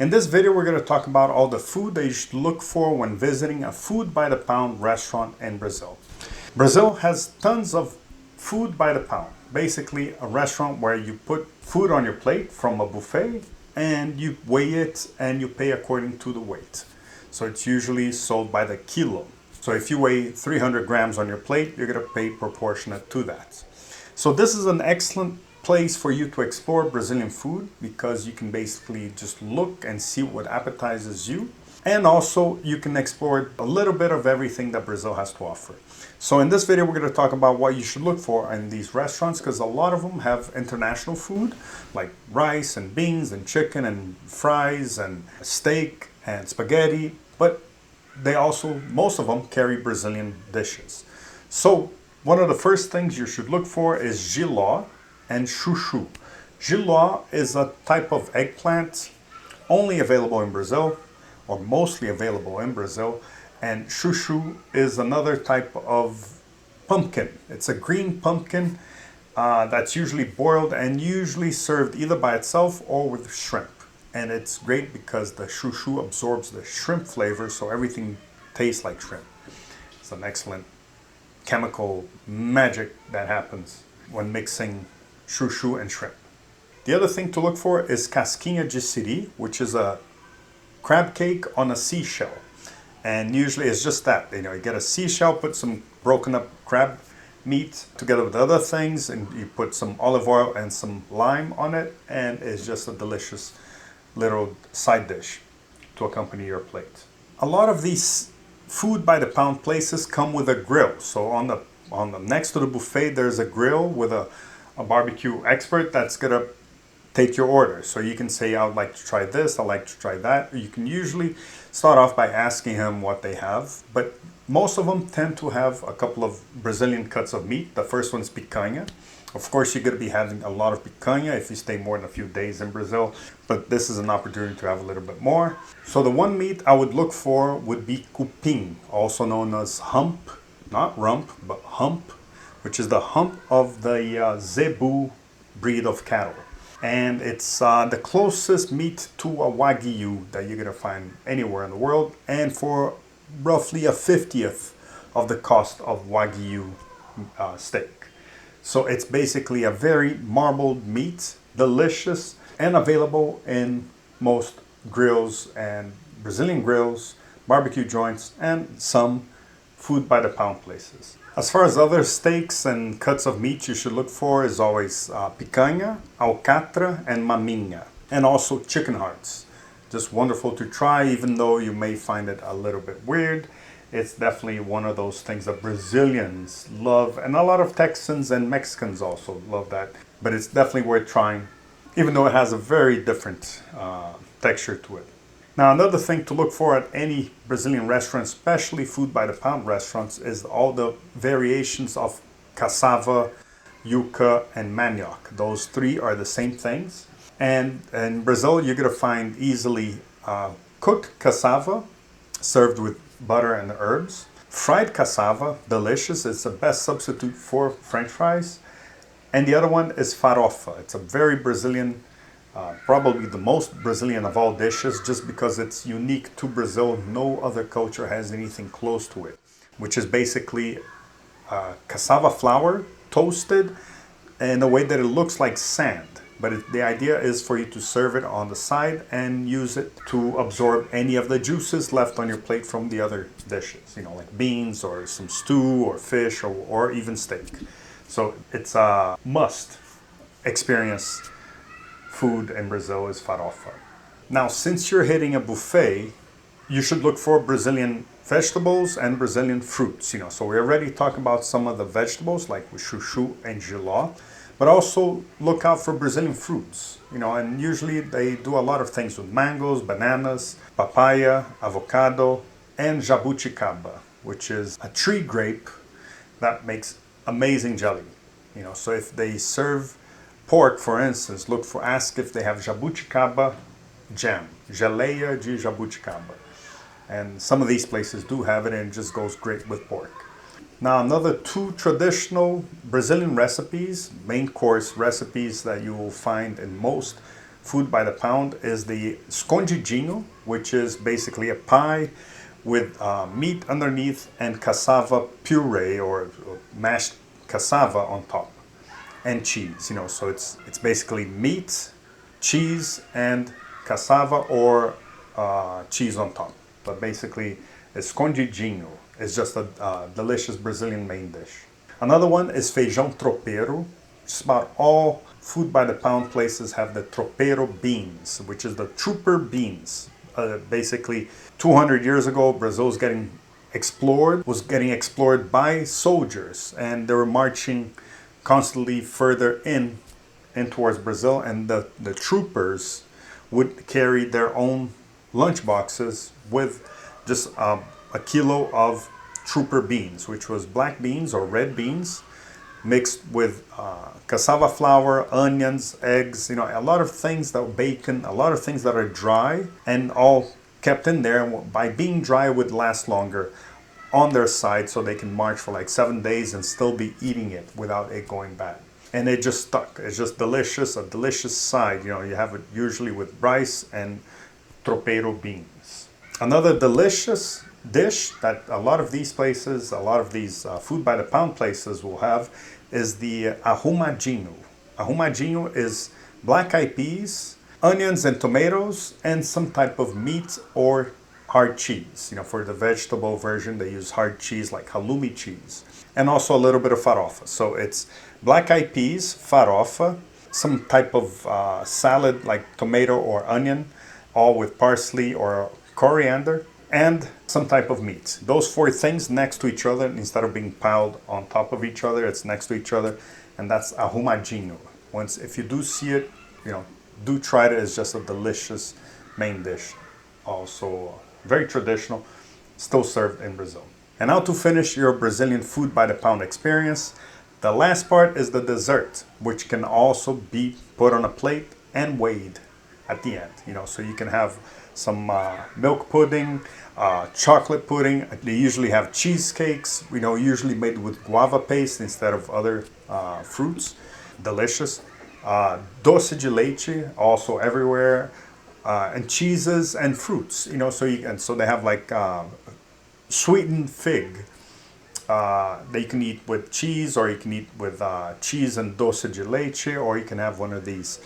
In this video, we're going to talk about all the food that you should look for when visiting a food by the pound restaurant in Brazil. Brazil has tons of food by the pound. Basically, a restaurant where you put food on your plate from a buffet and you weigh it and you pay according to the weight. So it's usually sold by the kilo. So if you weigh 300 grams on your plate, you're going to pay proportionate to that. So this is an excellent place for you to explore Brazilian food because you can basically just look and see what appetizes you. And also you can explore a little bit of everything that Brazil has to offer. So in this video, we're going to talk about what you should look for in these restaurants because a lot of them have international food like rice and beans and chicken and fries and steak and spaghetti, but they also, most of them carry Brazilian dishes. So one of the first things you should look for is jiló and chuchu. Jiló is a type of eggplant only available in Brazil, or mostly available in Brazil, and chuchu is another type of pumpkin. It's a green pumpkin that's usually boiled and usually served either by itself or with shrimp. And it's great because the chuchu absorbs the shrimp flavor, so everything tastes like shrimp. It's an excellent chemical magic that happens when mixing chuchu and shrimp. The other thing to look for is casquinha de siri, which is a crab cake on a seashell. And usually it's just that, you get a seashell, put some broken up crab meat together with other things, and you put some olive oil and some lime on it, and it's just a delicious little side dish to accompany your plate. A lot of these food by the pound places come with a grill. So on the next to the buffet, there's a grill with a barbecue expert that's gonna take your order. So you can say, I would like to try this, I'd like to try that. You can usually start off by asking him what they have, but most of them tend to have a couple of Brazilian cuts of meat. The first one's picanha. Of course, you're going to be having a lot of picanha if you stay more than a few days in Brazil, but this is an opportunity to have a little bit more. So the one meat I would look for would be cupim, also known as hump, not rump, but hump, which is the hump of the zebu breed of cattle. And it's the closest meat to a wagyu that you're going to find anywhere in the world, and for roughly a 50th of the cost of wagyu steak. So it's basically a very marbled meat, delicious, and available in most grills and Brazilian grills, barbecue joints, and some food by the pound places. As far as other steaks and cuts of meat you should look for is always picanha, alcatra, and maminha, and also chicken hearts. Just wonderful to try, even though you may find it a little bit weird. It's definitely one of those things that Brazilians love, and a lot of Texans and Mexicans also love that. But it's definitely worth trying, even though it has a very different texture to it. Now, another thing to look for at any Brazilian restaurant, especially food by the pound restaurants, is all the variations of cassava, yuca, and manioc. Those three are the same things. And in Brazil, you're going to find easily cooked cassava served with butter and herbs. Fried cassava, delicious. It's the best substitute for French fries. And the other one is farofa. It's a very Brazilian, probably the most Brazilian of all dishes, just because it's unique to Brazil. No other culture has anything close to it, which is basically cassava flour toasted in a way that it looks like sand. But the idea is for you to serve it on the side and use it to absorb any of the juices left on your plate from the other dishes, like beans or some stew or fish or even steak. So it's a must experience food in Brazil is farofa. Now, since you're hitting a buffet, you should look for Brazilian vegetables and Brazilian fruits. So we already talked about some of the vegetables like chuchu and jiló. But also look out for Brazilian fruits, and usually they do a lot of things with mangoes, bananas, papaya, avocado, and jabuticaba, which is a tree grape that makes amazing jelly. So if they serve pork, for instance, ask if they have jabuticaba jam, geleia de jabuticaba. And some of these places do have it, and it just goes great with pork. Now, another two traditional Brazilian recipes, main course recipes that you will find in most food by the pound is the escondidinho, which is basically a pie with meat underneath and cassava puree or mashed cassava on top and cheese. So it's basically meat, cheese, and cassava or cheese on top. But basically, escondidinho is just a delicious Brazilian main dish. Another one is feijão tropeiro. Just about all food by the pound places have the tropeiro beans, which is the trooper beans. Basically, 200 years ago, Brazil was getting explored by soldiers, and they were marching constantly further in towards Brazil, and the troopers would carry their own lunch boxes with just a kilo of trooper beans, which was black beans or red beans mixed with cassava flour, onions, eggs, a lot of things that bacon, a lot of things that are dry and all kept in there. And by being dry, would last longer on their side, so they can march for like 7 days and still be eating it without it going bad. And it just stuck. It's just delicious, a delicious side. You have it usually with rice and tropeiro beans. Another delicious dish that a lot of these places, a lot of these food by the pound places will have is the arrumadinho. Arrumadinho is black eyed peas, onions and tomatoes, and some type of meat or hard cheese. For the vegetable version, they use hard cheese like halloumi cheese, and also a little bit of farofa. So it's black eyed peas, farofa, some type of salad like tomato or onion, all with parsley or coriander, and some type of meat. Those four things next to each other, instead of being piled on top of each other, it's next to each other, and that's arrumadinho. If you do see it, do try it. It's just a delicious main dish. Also very traditional, still served in Brazil. And now to finish your Brazilian food by the pound experience, the last part is the dessert, which can also be put on a plate and weighed at the end. So you can have some milk pudding, chocolate pudding. They usually have cheesecakes, usually made with guava paste instead of other fruits. Delicious. Doce de leite, also everywhere. And cheeses and fruits, so they have like sweetened fig that you can eat with cheese, or you can eat with cheese and doce de leite, or you can have one of these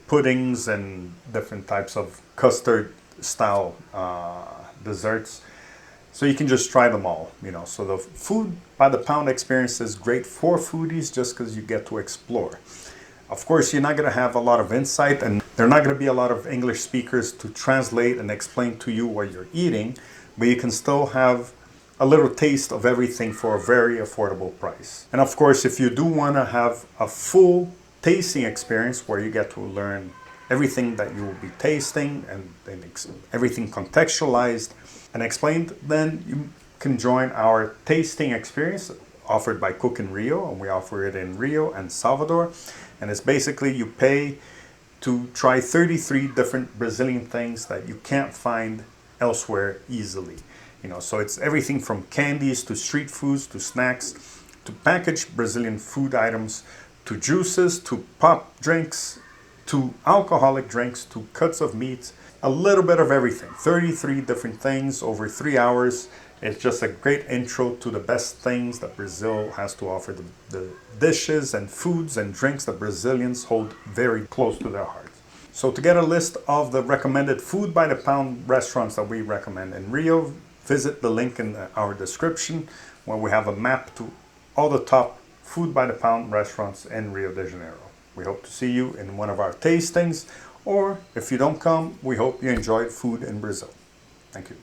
puddings and different types of custard style desserts. So you can just try them all, So the food by the pound experience is great for foodies just because you get to explore. Of course, you're not going to have a lot of insight, and there are not going to be a lot of English speakers to translate and explain to you what you're eating, but you can still have a little taste of everything for a very affordable price. And of course, if you do want to have a full tasting experience where you get to learn everything that you will be tasting and everything contextualized and explained, then you can join our tasting experience offered by Cook in Rio, and we offer it in Rio and Salvador. And it's basically you pay to try 33 different Brazilian things that you can't find elsewhere easily. So it's everything from candies to street foods to snacks to packaged Brazilian food items to juices to pop drinks to alcoholic drinks to cuts of meat, a little bit of everything. 33 different things over 3 hours. It's just a great intro to the best things that Brazil has to offer, the dishes and foods and drinks that Brazilians hold very close to their hearts. So to get a list of the recommended food by the pound restaurants that we recommend in Rio, visit the link in our description where we have a map to all the top food by the pound restaurants in Rio de Janeiro. We hope to see you in one of our tastings, or if you don't come, we hope you enjoyed food in Brazil. Thank you.